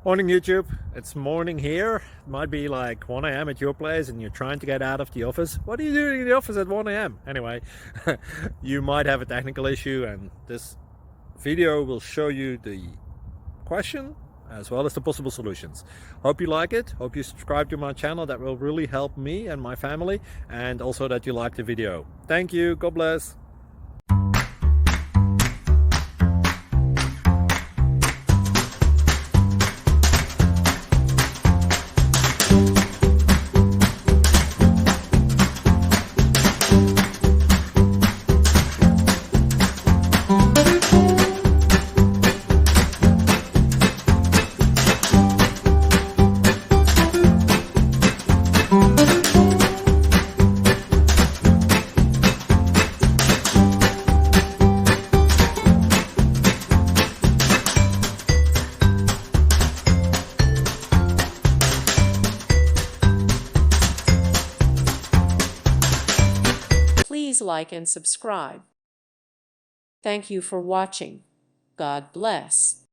Morning YouTube, it's morning here. It might be like 1 a.m. at your place and you're trying to get out of the office. What are you doing in the office at 1 a.m.? Anyway, you might have a technical issue and this video will show you the question as well as the possible solutions. Hope you like it, hope you subscribe to my channel. That will really help me and my family, and also that you like the video. Thank you, God bless. Please like and subscribe. Thank you for watching. God bless.